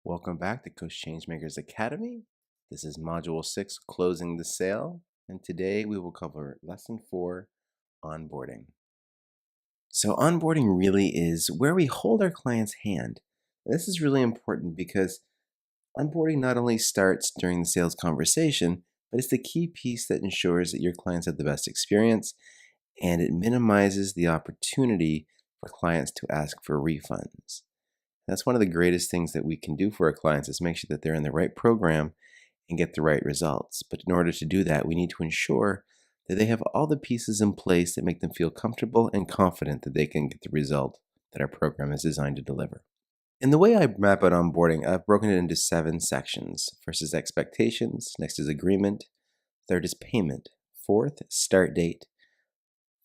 Welcome back to Coach Changemakers Academy. This is Module 6, Closing the Sale, and today we will cover Lesson 4, Onboarding. So onboarding really is where we hold our client's hand. This is really important because onboarding not only starts during the sales conversation, but it's the key piece that ensures that your clients have the best experience, and it minimizes the opportunity for clients to ask for refunds. That's one of the greatest things that we can do for our clients is make sure that they're in the right program and get the right results. But in order to do that, we need to ensure that they have all the pieces in place that make them feel comfortable and confident that they can get the result that our program is designed to deliver. And the way I map out onboarding, I've broken it into 7 sections. First is expectations, next is agreement, third is payment, fourth, start date,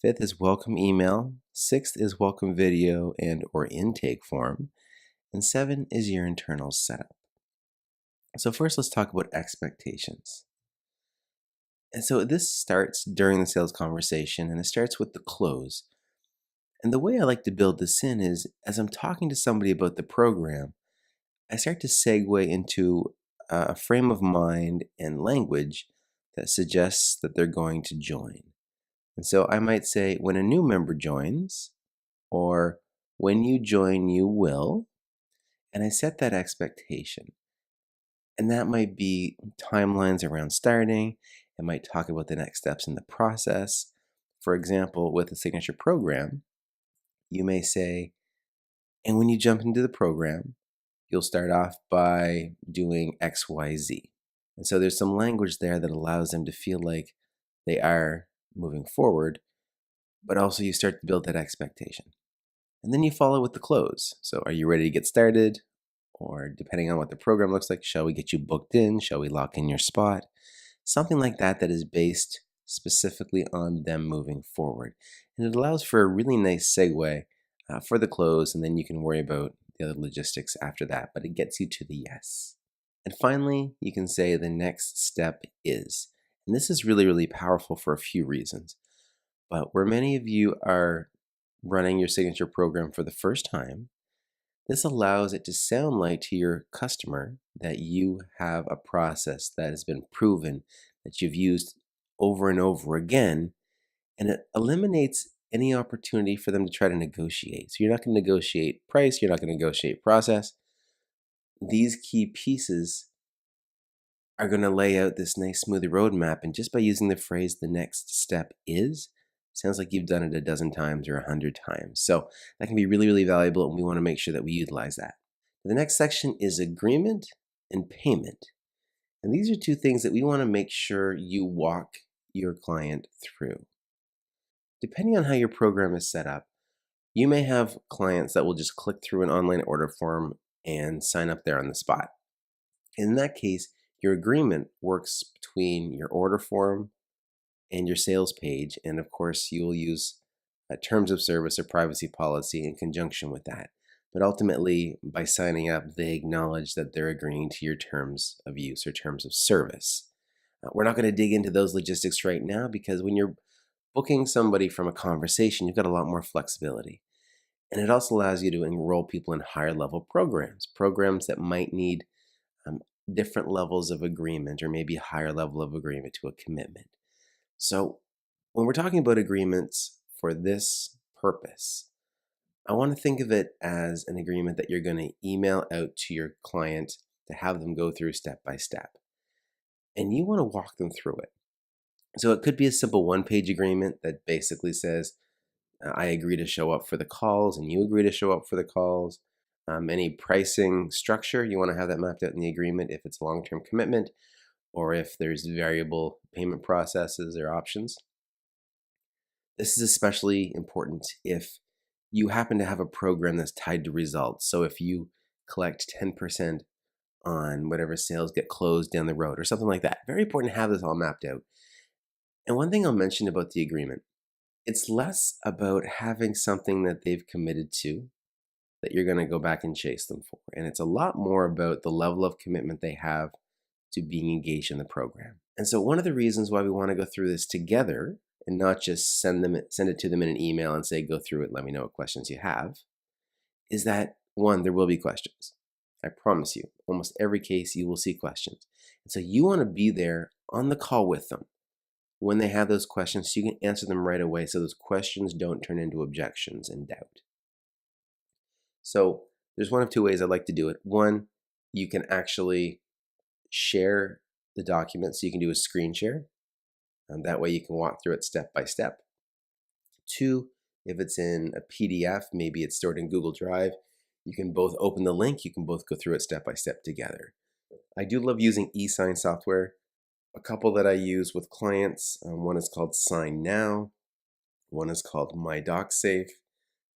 fifth is welcome email, sixth is welcome video and or intake form, and 7 is your internal setup. So first, let's talk about expectations. And so this starts during the sales conversation, and it starts with the close. And the way I like to build this in is as I'm talking to somebody about the program, I start to segue into a frame of mind and language that suggests that they're going to join. And so I might say, when a new member joins, or when you join, you will. And I set that expectation. And that might be timelines around starting. It might talk about the next steps in the process. For example, with a signature program, you may say, and when you jump into the program, you'll start off by doing XYZ. And so there's some language there that allows them to feel like they are moving forward, but also you start to build that expectation. And then you follow with the close. So are you ready to get started? Or depending on what the program looks like, shall we get you booked in? Shall we lock in your spot? Something like that that is based specifically on them moving forward. And it allows for a really nice segue for the close, and then you can worry about the other logistics after that, but it gets you to the yes. And finally, you can say the next step is. And this is really, really powerful for a few reasons. But where many of you are running your signature program for the first time, this allows it to sound like to your customer that you have a process that has been proven, that you've used over and over again, and it eliminates any opportunity for them to try to negotiate. So you're not going to negotiate price, you're not going to negotiate process. These key pieces are going to lay out this nice smooth roadmap, and just by using the phrase the next step is, sounds like you've done it a dozen times or 100 times. So that can be really, really valuable, and we want to make sure that we utilize that. The next section is agreement and payment. And these are 2 things that we want to make sure you walk your client through. Depending on how your program is set up, you may have clients that will just click through an online order form and sign up there on the spot. In that case, your agreement works between your order form and your sales page, and of course you'll use terms of service or privacy policy in conjunction with that. But ultimately, by signing up, they acknowledge that they're agreeing to your terms of use or terms of service. We're not going to dig into those logistics right now because when you're booking somebody from a conversation, you've got a lot more flexibility. And it also allows you to enroll people in higher level programs that might need different levels of agreement or maybe a higher level of agreement to a commitment. So when we're talking about agreements for this purpose, I want to think of it as an agreement that you're going to email out to your client to have them go through step by step. And you want to walk them through it. So it could be a simple 1-page agreement that basically says, I agree to show up for the calls and you agree to show up for the calls. Any pricing structure, you want to have that mapped out in the agreement if it's a long-term commitment, or if there's variable payment processes or options. This is especially important if you happen to have a program that's tied to results. So if you collect 10% on whatever sales get closed down the road or something like that, very important to have this all mapped out. And one thing I'll mention about the agreement, it's less about having something that they've committed to that you're going to go back and chase them for. And it's a lot more about the level of commitment they have to being engaged in the program. And so one of the reasons why we want to go through this together and not just send it to them in an email and say, go through it, let me know what questions you have, is that one, there will be questions. I promise you, almost every case you will see questions. And so you want to be there on the call with them when they have those questions so you can answer them right away so those questions don't turn into objections and doubt. So there's one of two ways I like to do it. One, you can actually share the document, so you can do a screen share. And that way you can walk through it step by step. Two, if it's in a PDF, maybe it's stored in Google Drive, you can both open the link, you can both go through it step by step together. I do love using e-sign software. A couple that I use with clients, one is called Sign Now, one is called My DocSafe,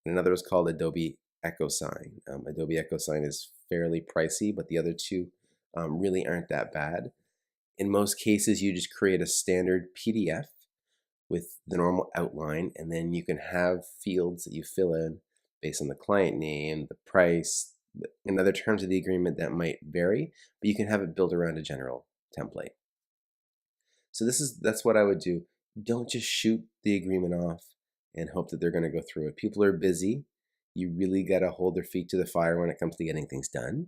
and another is called Adobe EchoSign. Adobe EchoSign is fairly pricey, but the other two really aren't that bad. In most cases, you just create a standard PDF with the normal outline, and then you can have fields that you fill in based on the client name, the price, and other terms of the agreement that might vary, but you can have it built around a general template. So that's what I would do. Don't just shoot the agreement off and hope that they're going to go through it. People are busy. You really got to hold their feet to the fire when it comes to getting things done.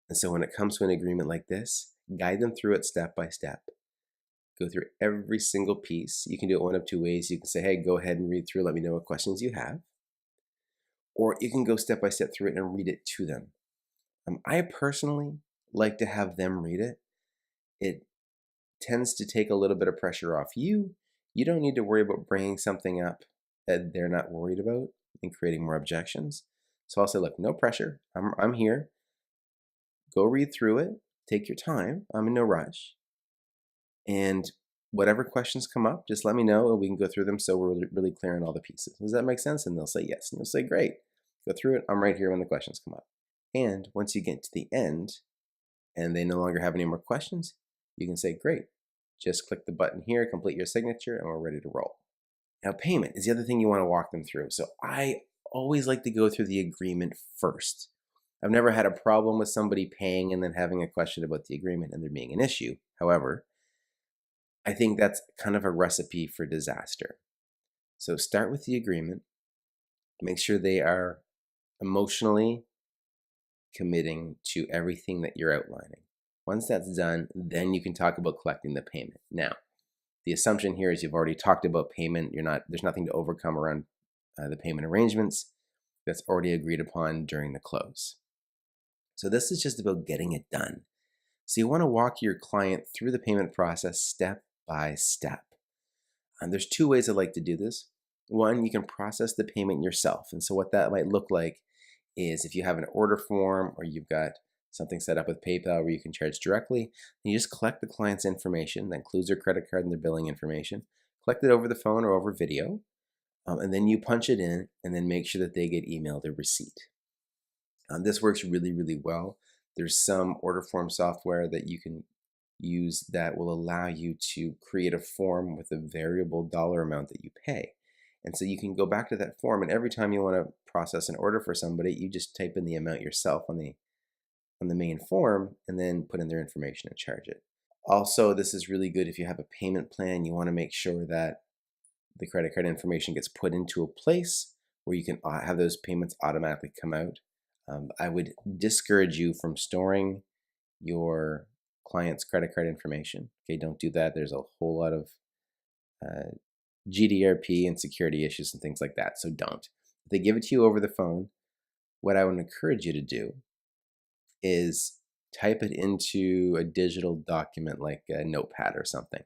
And so when it comes to an agreement like this, guide them through it step by step. Go through every single piece. You can do it one of two ways. You can say, hey, go ahead and read through. Let me know what questions you have. Or you can go step by step through it and read it to them. I personally like to have them read it. It tends to take a little bit of pressure off you. You don't need to worry about bringing something up that they're not worried about and creating more objections. So I'll say, look, no pressure. I'm here. Go read through it. Take your time. I'm in no rush. And whatever questions come up, just let me know and we can go through them so we're really clear on all the pieces. Does that make sense? And they'll say yes. And you'll say, great. Go through it. I'm right here when the questions come up. And once you get to the end and they no longer have any more questions, you can say, great. Just click the button here, complete your signature, and we're ready to roll. Now, payment is the other thing you want to walk them through. So I always like to go through the agreement first. I've never had a problem with somebody paying and then having a question about the agreement and there being an issue. However, I think that's kind of a recipe for disaster. So start with the agreement. Make sure they are emotionally committing to everything that you're outlining. Once that's done, then you can talk about collecting the payment. Now, the assumption here is you've already talked about payment. There's nothing to overcome around the payment arrangements. That's already agreed upon during the close. So this is just about getting it done. So you want to walk your client through the payment process step by step. And there's two ways I like to do this. One, you can process the payment yourself. And so what that might look like is if you have an order form or you've got something set up with PayPal where you can charge directly, you just collect the client's information. That includes their credit card and their billing information. Collect it over the phone or over video. And then you punch it in and then make sure that they get emailed a receipt. This works really, really well. There's some order form software that you can use that will allow you to create a form with a variable dollar amount that you pay. And so you can go back to that form, and every time you want to process an order for somebody, you just type in the amount yourself on the main form and then put in their information and charge it. Also, this is really good if you have a payment plan. You want to make sure that the credit card information gets put into a place where you can have those payments automatically come out. I would discourage you from storing your client's credit card information. Okay, don't do that. There's a whole lot of GDPR and security issues and things like that, so don't. If they give it to you over the phone, what I would encourage you to do is type it into a digital document like a notepad or something,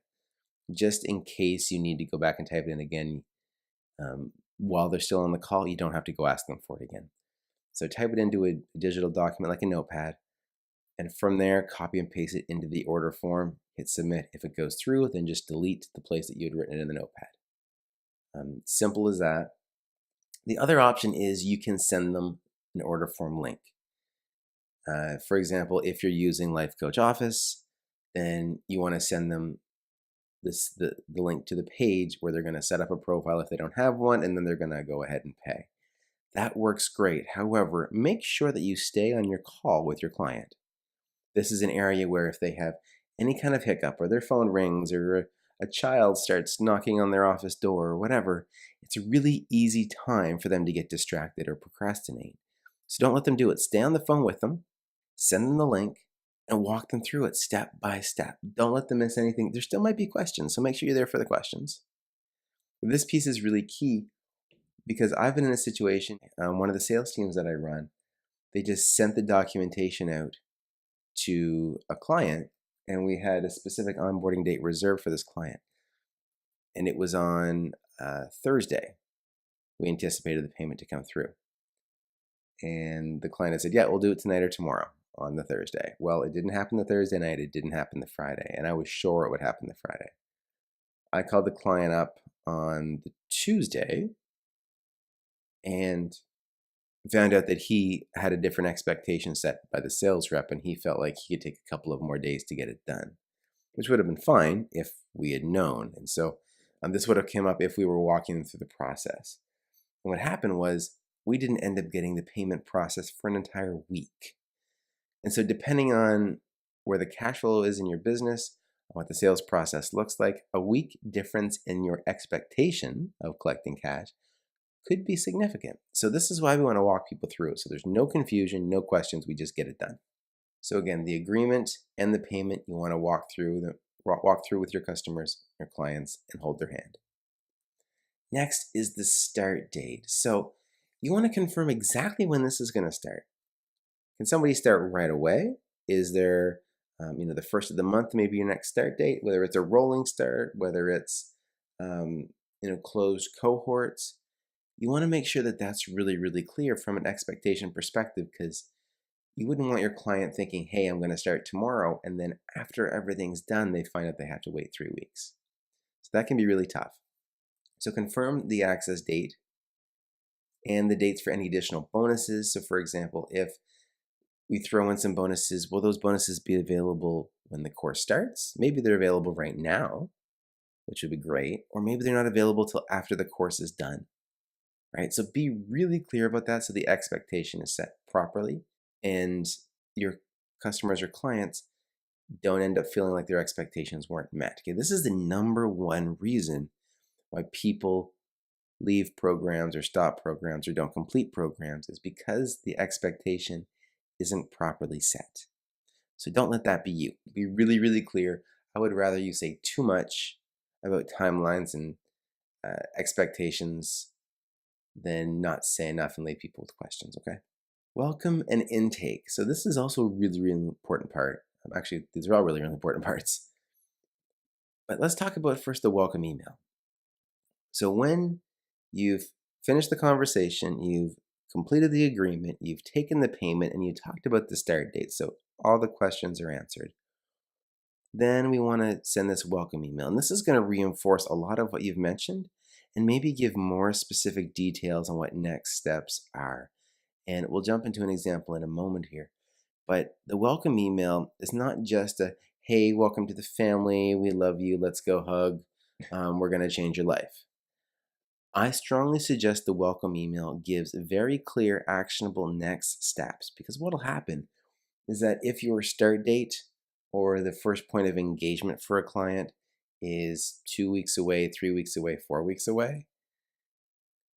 just in case you need to go back and type it in again while they're still on the call. You don't have to go ask them for it again. So type it into a digital document like a notepad, and from there, copy and paste it into the order form, hit submit. If it goes through, then just delete the place that you had written it in the notepad. Simple as that. The other option is you can send them an order form link. For example, if you're using Life Coach Office, then you want to send them the link to the page where they're going to set up a profile if they don't have one, and then they're going to go ahead and pay. That works great. However, make sure that you stay on your call with your client. This is an area where if they have any kind of hiccup or their phone rings or a child starts knocking on their office door or whatever, it's a really easy time for them to get distracted or procrastinate. So don't let them do it. Stay on the phone with them. Send them the link and walk them through it step by step. Don't let them miss anything. There still might be questions, so make sure you're there for the questions. This piece is really key because I've been in a situation, one of the sales teams that I run, they just sent the documentation out to a client, and we had a specific onboarding date reserved for this client. And it was on Thursday. We anticipated the payment to come through. And the client had said, yeah, we'll do it tonight or tomorrow on the Thursday. Well, it didn't happen the Thursday night. It didn't happen the Friday. And I was sure it would happen the Friday. I called the client up on the Tuesday and found out that he had a different expectation set by the sales rep, and he felt like he could take a couple of more days to get it done, which would have been fine if we had known. And so this would have come up if we were walking them through the process. And what happened was we didn't end up getting the payment process for an entire week. And so depending on where the cash flow is in your business, what the sales process looks like, a week difference in your expectation of collecting cash could be significant. So this is why we want to walk people through it. So there's no confusion, no questions, we just get it done. So again, the agreement and the payment, you want to walk through with your customers, your clients, and hold their hand. Next is the start date. So you want to confirm exactly when this is going to start. Can somebody start right away? Is there, the first of the month, maybe your next start date, whether it's a rolling start, whether it's, closed cohorts. You want to make sure that that's really, really clear from an expectation perspective, because you wouldn't want your client thinking, hey, I'm going to start tomorrow, and then after everything's done, they find out they have to wait 3 weeks. So that can be really tough. So confirm the access date and the dates for any additional bonuses. So for example, if we throw in some bonuses, will those bonuses be available when the course starts? Maybe they're available right now, which would be great, or maybe they're not available till after the course is done. Right? So be really clear about that so the expectation is set properly and your customers or clients don't end up feeling like their expectations weren't met. Okay, this is the number one reason why people leave programs or stop programs or don't complete programs, is because the expectation isn't properly set. So don't let that be you. Be really, really clear. I would rather you say too much about timelines and expectations than not say enough and leave people with questions, okay? Welcome and intake. So this is also a really, really important part. Actually, these are all really, really important parts. But let's talk about first the welcome email. So when you've finished the conversation, you've completed the agreement, you've taken the payment, and you talked about the start date, so all the questions are answered, then we want to send this welcome email. And this is going to reinforce a lot of what you've mentioned and maybe give more specific details on what next steps are. And we'll jump into an example in a moment here. But the welcome email is not just a, hey, welcome to the family, we love you, let's go hug, we're going to change your life. I strongly suggest the welcome email gives very clear, actionable next steps, because what will happen is that if your start date or the first point of engagement for a client is 2 weeks away, 3 weeks away, 4 weeks away,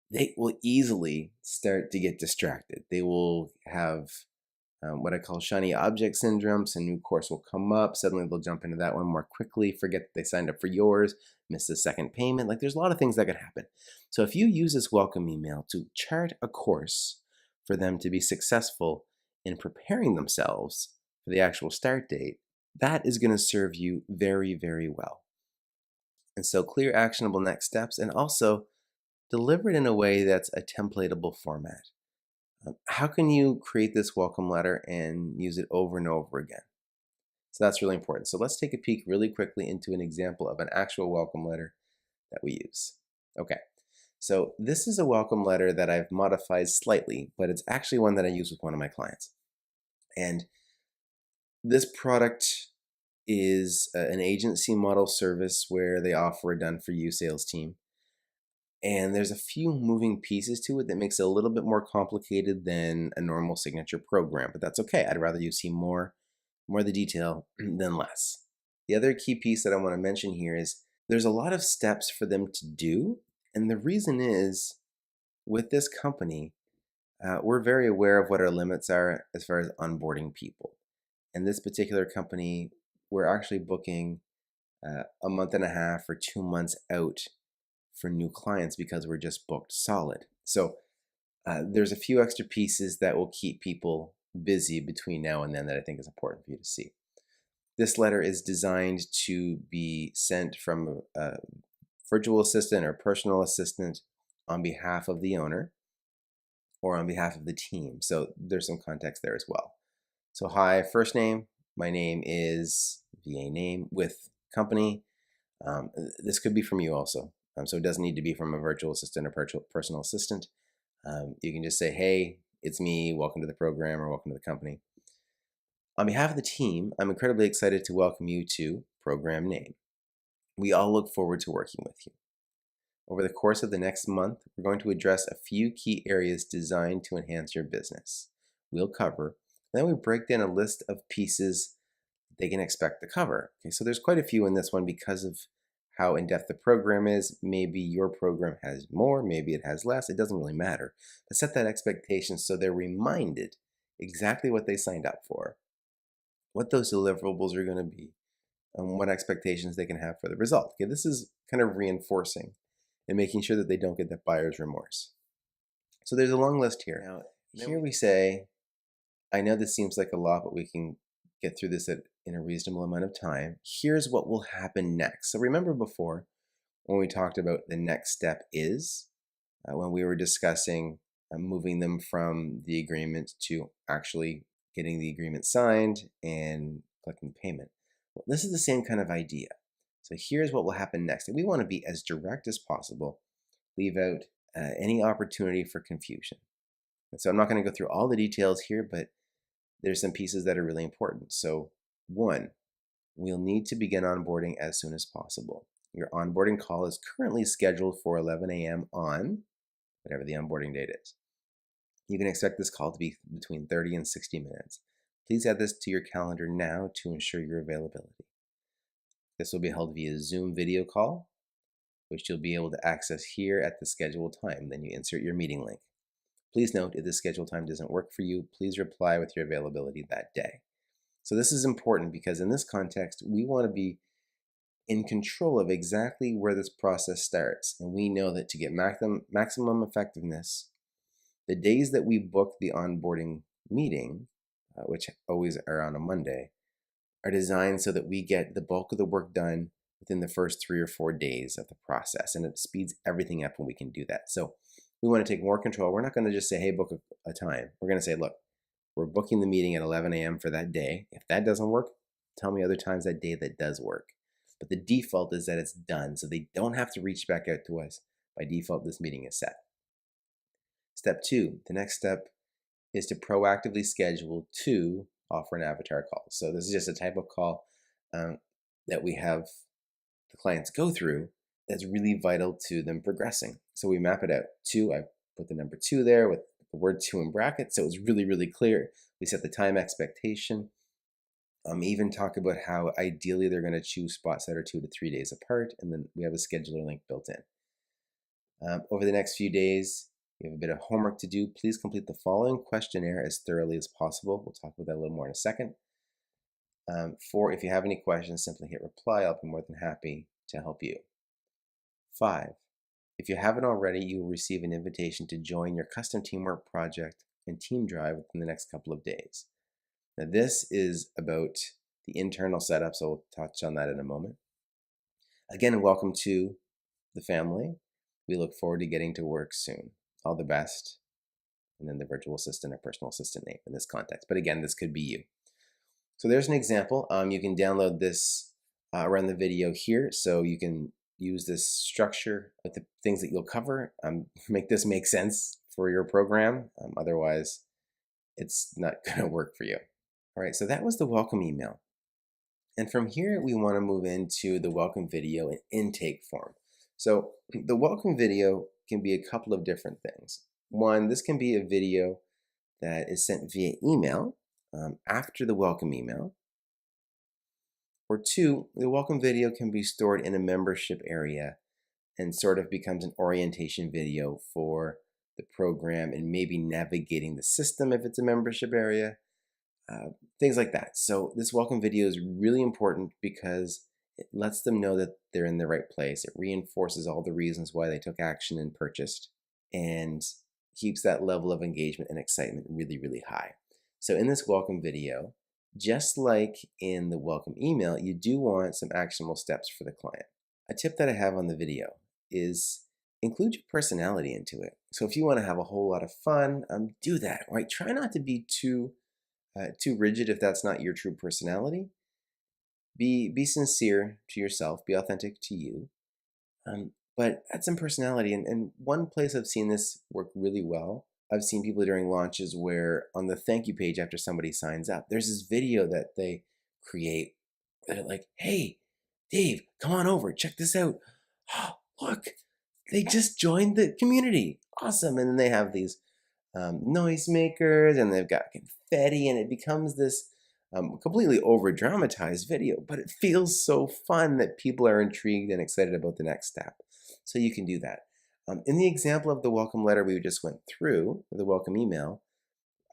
they will easily start to get distracted. They will have what I call shiny object syndrome. So a new course will come up. Suddenly they'll jump into that one more quickly, forget that they signed up for yours, miss the second payment. Like, there's a lot of things that could happen. So if you use this welcome email to chart a course for them to be successful in preparing themselves for the actual start date, that is going to serve you very, very well. And so clear, actionable next steps, and also deliver it in a way that's a templatable format. How can you create this welcome letter and use it over and over again? So that's really important. So let's take a peek really quickly into an example of an actual welcome letter that we use. Okay, so this is a welcome letter that I've modified slightly, but it's actually one that I use with one of my clients. And this product is an agency model service where they offer a done-for-you sales team. And there's a few moving pieces to it that makes it a little bit more complicated than a normal signature program, but that's okay. I'd rather you see more of the detail than less. The other key piece that I want to mention here is there's a lot of steps for them to do. And the reason is, with this company, we're very aware of what our limits are as far as onboarding people. In this particular company, we're actually booking a month and a half or 2 months out for new clients because we're just booked solid. So there's a few extra pieces that will keep people busy between now and then that I think is important for you to see. This letter is designed to be sent from a virtual assistant or personal assistant on behalf of the owner or on behalf of the team. So there's some context there as well. So hi, first name, my name is VA name with company. This could be from you also. So it doesn't need to be from a virtual assistant or personal assistant. You can just say, hey, it's me, welcome to the program or welcome to the company. On behalf of the team, I'm incredibly excited to welcome you to program name. We all look forward to working with you. Over the course of the next month, we're going to address a few key areas designed to enhance your business. We'll cover, and then we break down a list of pieces they can expect to cover. Okay, so there's quite a few in this one because of how in-depth the program is. Maybe your program has more, maybe it has less, it doesn't really matter. But set that expectation so they're reminded exactly what they signed up for, what those deliverables are going to be, and what expectations they can have for the result. Okay, this is kind of reinforcing and making sure that they don't get that buyer's remorse. So there's a long list here. Now, here we say, I know this seems like a lot, but we can get through this in a reasonable amount of time. Here's what will happen next. So remember before when we talked about the next step is, when we were discussing moving them from the agreement to actually getting the agreement signed and collecting the payment. Well, this is the same kind of idea. So here's what will happen next. And we want to be as direct as possible, leave out any opportunity for confusion. And so I'm not going to go through all the details here, but there's some pieces that are really important. So one, we'll need to begin onboarding as soon as possible. Your onboarding call is currently scheduled for 11 a.m. on whatever the onboarding date is. You can expect this call to be between 30 and 60 minutes. Please add this to your calendar now to ensure your availability. This will be held via Zoom video call, which you'll be able to access here at the scheduled time. Then you insert your meeting link. Please note, if the scheduled time doesn't work for you, please reply with your availability that day. So this is important because in this context, we want to be in control of exactly where this process starts. And we know that to get maximum effectiveness, the days that we book the onboarding meeting, which always are on a Monday, are designed so that we get the bulk of the work done within the first 3 or 4 days of the process. And it speeds everything up when we can do that. So we want to take more control. We're not going to just say, hey, book a time. We're going to say, look, we're booking the meeting at 11 a.m. for that day. If that doesn't work, tell me other times that day that does work. But the default is that it's done, so they don't have to reach back out to us. By default, this meeting is set. Step 2, the next step is to proactively schedule 2 offer and avatar calls. So this is just a type of call that we have the clients go through that's really vital to them progressing. So we map it out. 2, I put the number 2 there with the word 2 in brackets, so it's really, really clear. We set the time expectation. Even talk about how ideally they're going to choose spots that are 2 to 3 days apart, and then we have a scheduler link built in. Over the next few days, you have a bit of homework to do. Please complete the following questionnaire as thoroughly as possible. We'll talk about that a little more in a second. 4, if you have any questions, simply hit reply. I'll be more than happy to help you. 5, if you haven't already, you will receive an invitation to join your custom teamwork project and team drive within the next couple of days. Now, this is about the internal setup, so we'll touch on that in a moment. Again, welcome to the family. We look forward to getting to work soon. All the best. And then the virtual assistant or personal assistant name in this context. But again, this could be you. So there's an example. You can download this around the video here. So you can use this structure with the things that you'll cover. Make this make sense for your program. Otherwise, it's not going to work for you. All right, so that was the welcome email. And from here, we want to move into the welcome video and intake form. So the welcome video can be a couple of different things. One, this can be a video that is sent via email after the welcome email. Or 2, the welcome video can be stored in a membership area and sort of becomes an orientation video for the program, and maybe navigating the system if it's a membership area, uh, things like that. So this welcome video is really important because it lets them know that they're in the right place. It reinforces all the reasons why they took action and purchased, and keeps that level of engagement and excitement really, really high. So in this welcome video, just like in the welcome email, you do want some actionable steps for the client. A tip that I have on the video is include your personality into it. So if you want to have a whole lot of fun, do that, right? Try not to be too rigid if that's not your true personality. Be sincere to yourself. Be authentic to you. But add some personality. And one place I've seen this work really well, I've seen people during launches where on the thank you page after somebody signs up, there's this video that they create where they're like, "Hey, Dave, come on over. Check this out. Oh, look, they just joined the community. Awesome." And then they have these noisemakers, and they've got confetti, and it becomes this completely over dramatized video, but it feels so fun that people are intrigued and excited about the next step. So you can do that. In the example of the welcome letter we just went through, the welcome email,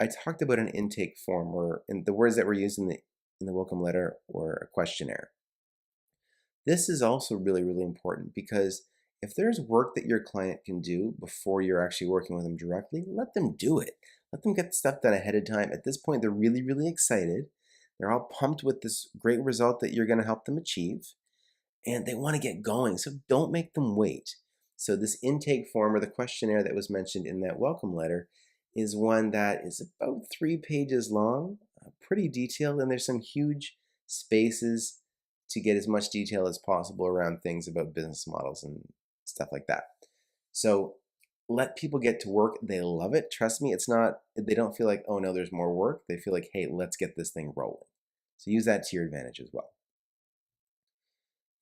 I talked about an intake form, or in the words that were used in the welcome letter, or a questionnaire. This is also really, really important because if there's work that your client can do before you're actually working with them directly, let them do it. Let them get stuff done ahead of time. At this point, they're really, really excited. They're all pumped with this great result that you're going to help them achieve, and they want to get going. So don't make them wait. So this intake form, or the questionnaire that was mentioned in that welcome letter, is one that is about 3 pages long, pretty detailed, and there's some huge spaces to get as much detail as possible around things about business models and stuff like that. So let people get to work. They love it. Trust me, they don't feel like, oh no, there's more work. They feel like, hey, let's get this thing rolling. So use that to your advantage as well.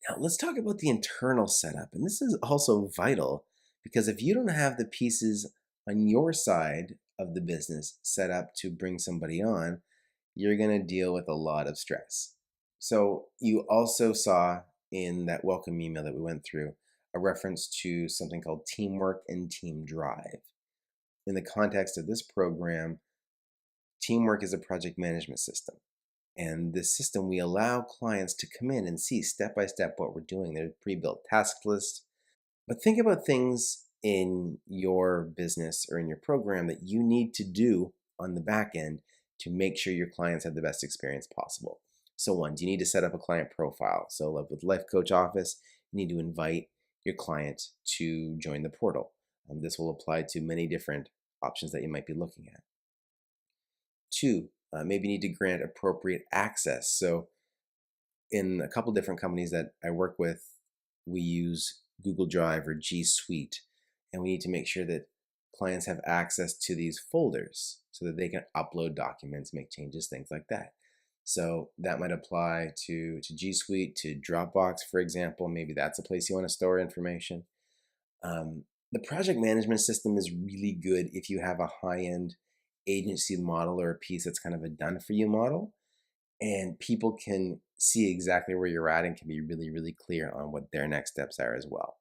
Now let's talk about the internal setup. And this is also vital because if you don't have the pieces on your side of the business set up to bring somebody on, you're going to deal with a lot of stress. So you also saw in that welcome email that we went through a reference to something called teamwork and team drive. In the context of this program, teamwork is a project management system. And this system, we allow clients to come in and see step by step what we're doing. There's pre-built task lists. But think about things in your business or in your program that you need to do on the back end to make sure your clients have the best experience possible. So one, you need to set up a client profile. So like with Life Coach Office, you need to invite your client to join the portal. This will apply to many different options that you might be looking at. Two, maybe you need to grant appropriate access. So in a couple different companies that I work with, we use Google Drive or G Suite, and we need to make sure that clients have access to these folders so that they can upload documents, make changes, things like that. So that might apply to G Suite, to Dropbox, for example. Maybe that's a place you want to store information. The project management system is really good if you have a high-end agency model or a piece that's kind of a done-for-you model, and people can see exactly where you're at and can be really, really clear on what their next steps are as well.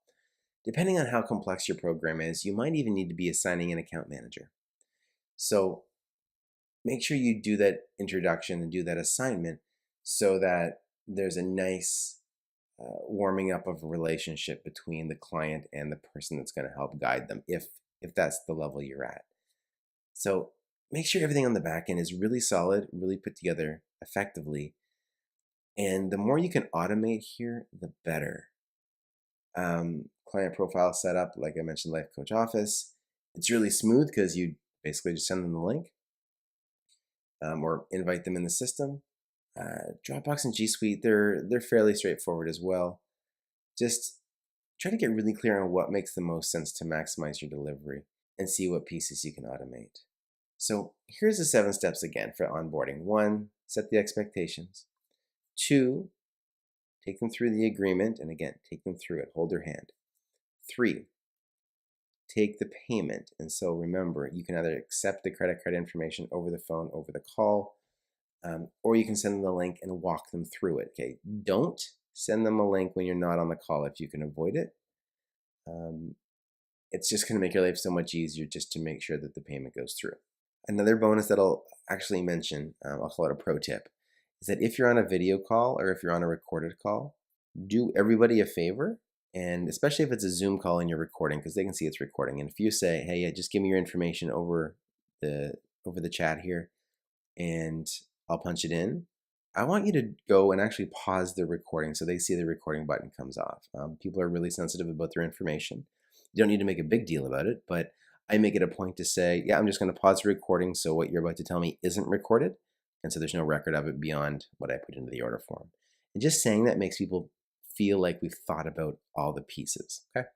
Depending on how complex your program is, you might even need to be assigning an account manager. So make sure you do that introduction and do that assignment so that there's a nice warming up of a relationship between the client and the person that's going to help guide them, if that's the level you're at. So make sure everything on the back end is really solid, really put together effectively. And the more you can automate here, the better. Client profile setup, like I mentioned, Life Coach Office, it's really smooth because you basically just send them the link or invite them in the system. Dropbox and G Suite, they're fairly straightforward as well. Just try to get really clear on what makes the most sense to maximize your delivery and see what pieces you can automate. So here's the 7 steps again for onboarding. 1, set the expectations. 2, take them through the agreement, and again, take them through it, hold their hand. 3, take the payment, and so remember, you can either accept the credit card information over the phone, over the call, or you can send them the link and walk them through it. Okay, don't send them a link when you're not on the call if you can avoid it. it's just going to make your life so much easier just to make sure that the payment goes through. Another bonus that I'll actually mention, I'll call it a pro tip, is that if you're on a video call or if you're on a recorded call, do everybody a favor, and especially if it's a Zoom call and you're recording, because they can see it's recording. And if you say, "Hey, yeah, just give me your information the over the chat here, and I'll punch it in," I want you to go and actually pause the recording so they see the recording button comes off. People are really sensitive about their information. You don't need to make a big deal about it, but I make it a point to say, yeah, I'm just going to pause the recording so what you're about to tell me isn't recorded. And so there's no record of it beyond what I put into the order form. And just saying that makes people feel like we've thought about all the pieces. Okay.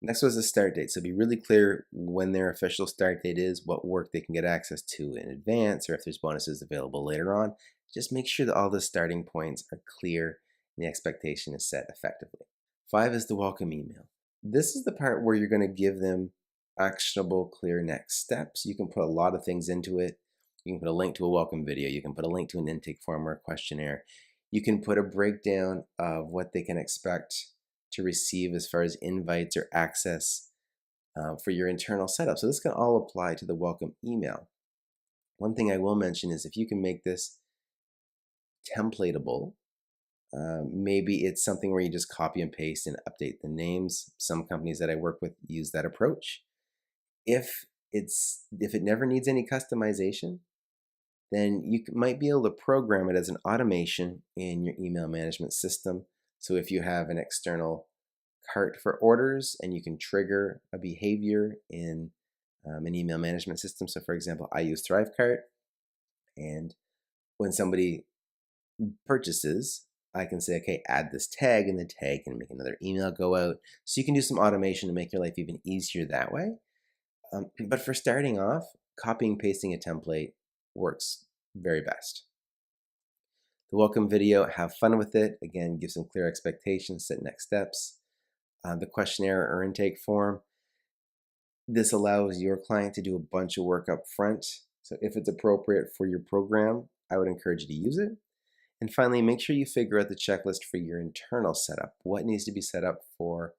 Next was the start date. So be really clear when their official start date is, what work they can get access to in advance, or if there's bonuses available later on. Just make sure that all the starting points are clear and the expectation is set effectively. 5 is the welcome email. This is the part where you're going to give them actionable, clear next steps. You can put a lot of things into it. You can put a link to a welcome video. You can put a link to an intake form or a questionnaire. You can put a breakdown of what they can expect to receive as far as invites or access for your internal setup. So this can all apply to the welcome email. One thing I will mention is if you can make this templatable, maybe it's something where you just copy and paste and update the names. Some companies that I work with use that approach. If it never needs any customization, then you might be able to program it as an automation in your email management system. So if you have an external cart for orders and you can trigger a behavior in an email management system. So for example, I use ThriveCart, and when somebody purchases, I can say, okay, add this tag, and the tag can make another email go out. So you can do some automation to make your life even easier that way. But for starting off, copying, pasting a template works very best. The welcome video, have fun with it. Again, give some clear expectations, set next steps. The questionnaire or intake form, this allows your client to do a bunch of work up front. So if it's appropriate for your program, I would encourage you to use it. And finally, make sure you figure out the checklist for your internal setup. What needs to be set up for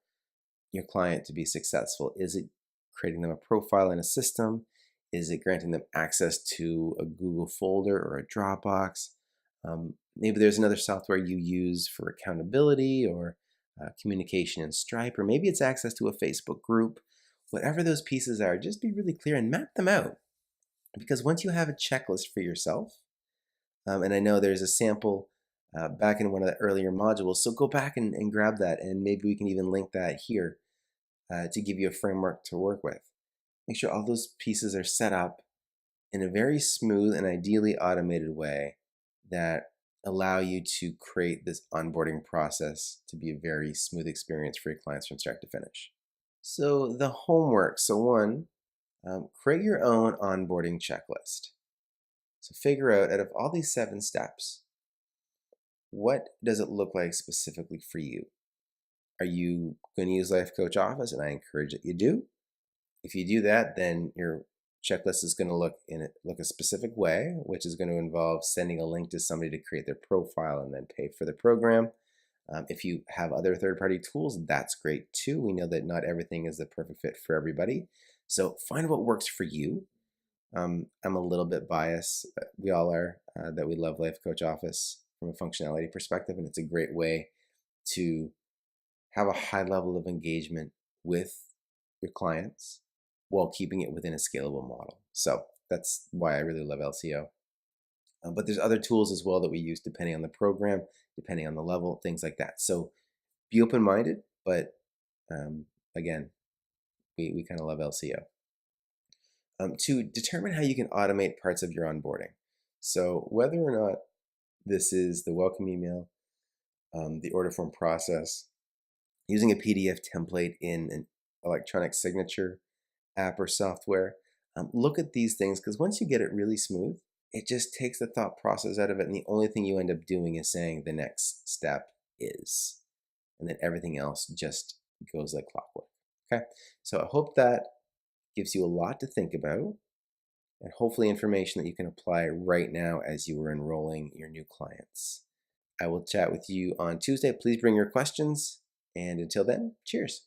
your client to be successful? Is it creating them a profile in a system? Is it granting them access to a Google folder or a Dropbox? Maybe there's another software you use for accountability or communication in Stripe, or maybe it's access to a Facebook group. Whatever those pieces are, just be really clear and map them out. Because once you have a checklist for yourself, and I know there's a sample back in one of the earlier modules, so go back and grab that, and maybe we can even link that here to give you a framework to work with. Make sure all those pieces are set up in a very smooth and ideally automated way that allow you to create this onboarding process to be a very smooth experience for your clients from start to finish. So the homework. So one, create your own onboarding checklist. So figure out of all these 7 steps, what does it look like specifically for you? Are you going to use Life Coach Office? And I encourage that you do. If you do that, then your checklist is going to look a specific way, which is going to involve sending a link to somebody to create their profile and then pay for the program. If you have other third-party tools, that's great too. We know that not everything is the perfect fit for everybody. So find what works for you. I'm a little bit biased. We all are, that we love Life Coach Office from a functionality perspective, and it's a great way to have a high level of engagement with your clients while keeping it within a scalable model. So that's why I really love LCO. But there's other tools as well that we use depending on the program, depending on the level, things like that. So be open-minded, but again, we kind of love LCO. To determine how you can automate parts of your onboarding. So whether or not this is the welcome email, the order form process, using a PDF template in an electronic signature app or software, look at these things, because once you get it really smooth, it just takes the thought process out of it, and the only thing you end up doing is saying the next step is, and then everything else just goes like clockwork. Okay, so I hope that gives you a lot to think about, and hopefully information that you can apply right now as you are enrolling your new clients. I will chat with you on Tuesday. Please bring your questions, and until then, cheers.